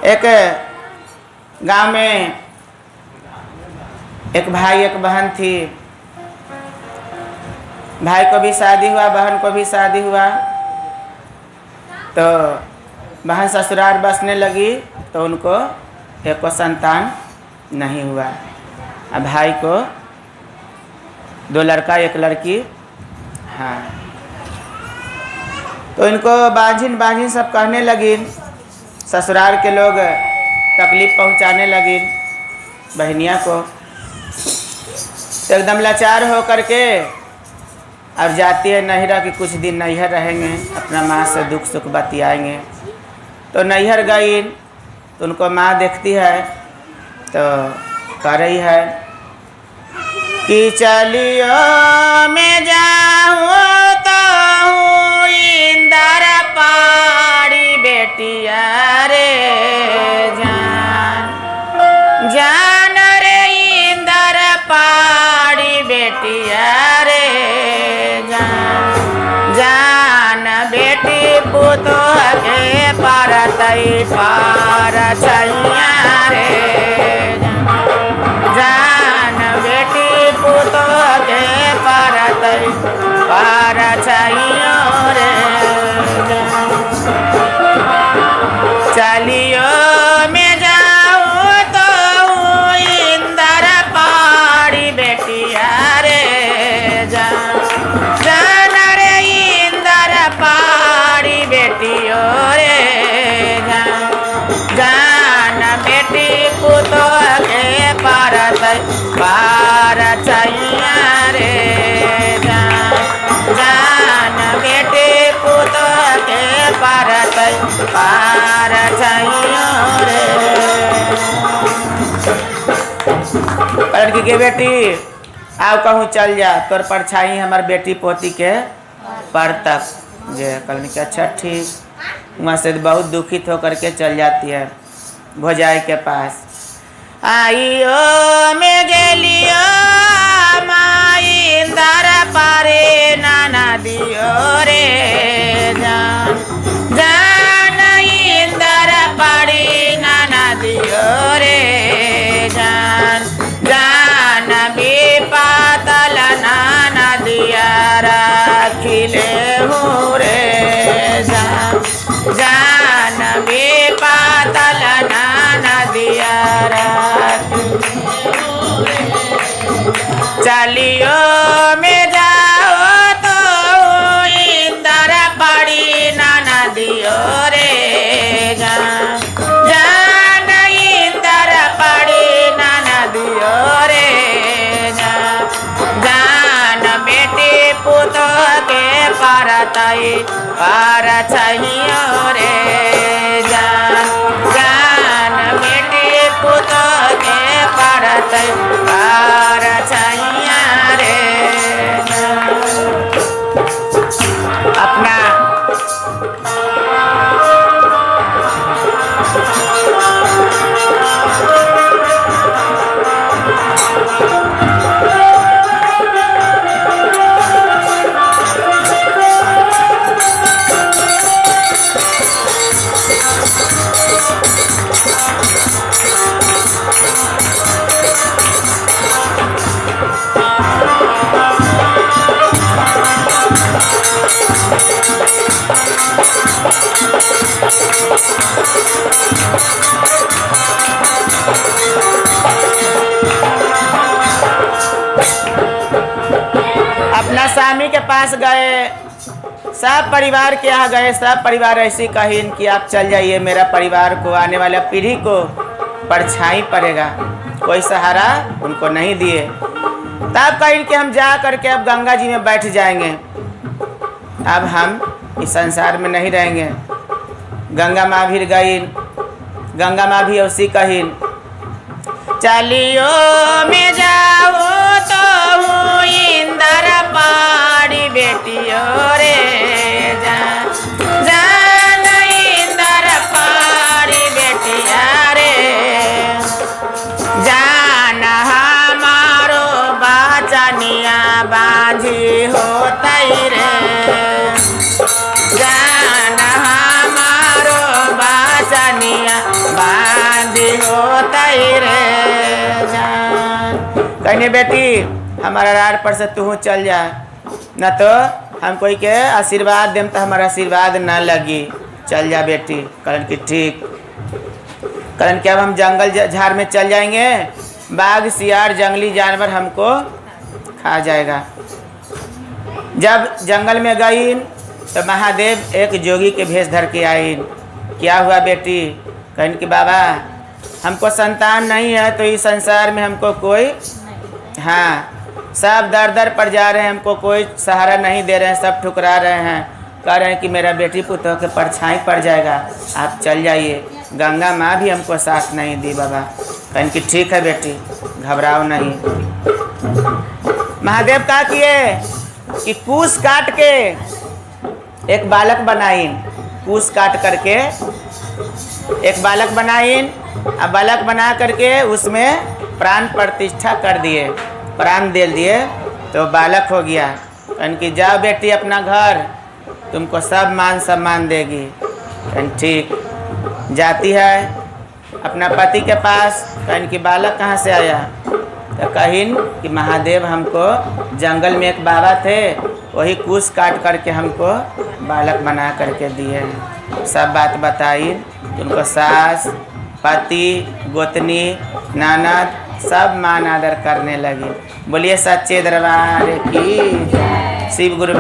एक गांव में एक भाई एक बहन थी। भाई को भी शादी हुआ, बहन को भी शादी हुआ। तो बहन ससुराल बसने लगी तो उनको एक संतान नहीं हुआ। अब भाई को 2 लड़का 1 लड़की। हाँ, तो इनको बांझिन बांझिन सब कहने लगी। ससुराल के लोग तकलीफ पहुंचाने लगी बहनिया को। तो एकदम लाचार हो करके अब जाती है नैहरा कि कुछ दिन नैहर रहेंगे, अपना माँ से दुख सुख बतियाएंगे। तो नैहर गई तो उनको माँ देखती है तो कह रही है कि चलियो मैं जाऊँ तो हूँ इंदर पाड़ी बेटिया रे जान, जान रे इंदर पाड़ी बेटिया रे जान, जान बेटी पुतो के परतई पार छैया रे जान, बेटी पुतो के परतई पार छैया रे चलियो मैं जाऊँ तो इंदर पाड़ी बेटिया रे जान, जान रे इंदर पाड़ी बेटियो रे जान, जान बेटी पुतो के परतई पार छैया रे जान, जान बेटी पुतो के परतई पार छैया रे। लड़की के बेटी आओ कहूँ चल जा, तोर परछाई हमार बेटी पोती के पर तक जे कहने के अच्छा ठीक। वहाँ से बहुत दुखित होकर के चल जाती है भौजाई के पास। आइयो में गेलियो माई इंदर पारे नाना दियो रे जान, जान इंदर पाड़ी नाना दियो रे जान, जान बेपातल नाना दिया राखिले हूँ रे जान, जान बेपातल नाना दिया चलियो मैं जाओ तो इंदर पाड़ी नाना दियो रे जान, जान इंदर पाड़ी नाना दियो रे जान, जान बेटी पुतो के परतई पार छैया रे जान, जान बेटी पुतो के परतई पार छैया रे अपना अपना स्वामी के पास गए, सब परिवार के यहाँ गए। सब परिवार ऐसी कही कि आप चल जाइए, मेरा परिवार को आने वाला पीढ़ी को परछाई पड़ेगा, कोई सहारा उनको नहीं दिए। तब कहीं कि हम जा करके अब गंगा जी में बैठ जाएंगे, अब हम इस संसार में नहीं रहेंगे। गंगा माँ भी गई, गंगा माँ भी उसी कही चलियो मैं जाऊँ तो हूँ इंदर पाड़ी बेटियो रे जान, जान इंदर पाड़ी बेटिया रे जान, हमारो बचनिया बांझी होतई रे जान, हमारो बचनिया होता ही रे जान। कहने बेटी हमारा रार पर से तू चल जा, न तो हम कोई के आशीर्वाद देम तो हमारा आशीर्वाद न लगी, चल जा बेटी। कहन की ठीक। कहन कि अब हम जंगल झाड़ में चल जाएंगे, बाघ सियार जंगली जानवर हमको खा जाएगा। जब जंगल में गई तो महादेव एक जोगी के भेष धर के आई। क्या हुआ बेटी? कहन कि बाबा हमको संतान नहीं है, तो इस संसार में हमको कोई सब दर दर पर जा रहे हैं, हमको कोई सहारा नहीं दे रहे हैं, सब ठुकरा रहे हैं, कह रहे हैं कि मेरा बेटी पुत्र के परछाई पड़ जाएगा, आप चल जाइए। गंगा माँ भी हमको साथ नहीं दी बाबा। कहन कि ठीक है बेटी, घबराओ नहीं। महादेव क्या किए कि कूस काट के एक बालक बनाइन, कूस काट करके एक बालक बनाइन, अब बालक बना करके उसमें प्राण प्रतिष्ठा कर दिए, प्राण दे दिए, तो बालक हो गया। कहन कि जाओ बेटी अपना घर, तुमको सब मान सम्मान देगी। कहन ठीक। जाती है अपना पति के पास। कहन कि बालक कहाँ से आया? तो कहिन कि महादेव हमको जंगल में एक बाबा थे, वही कूस काट करके हमको बालक बना करके दिए। सब बात बताई। उनको सास, पति, गोतनी, ननद सब मान आदर करने लगी। बोलिए सच्चे दरबार की। शिव गुरु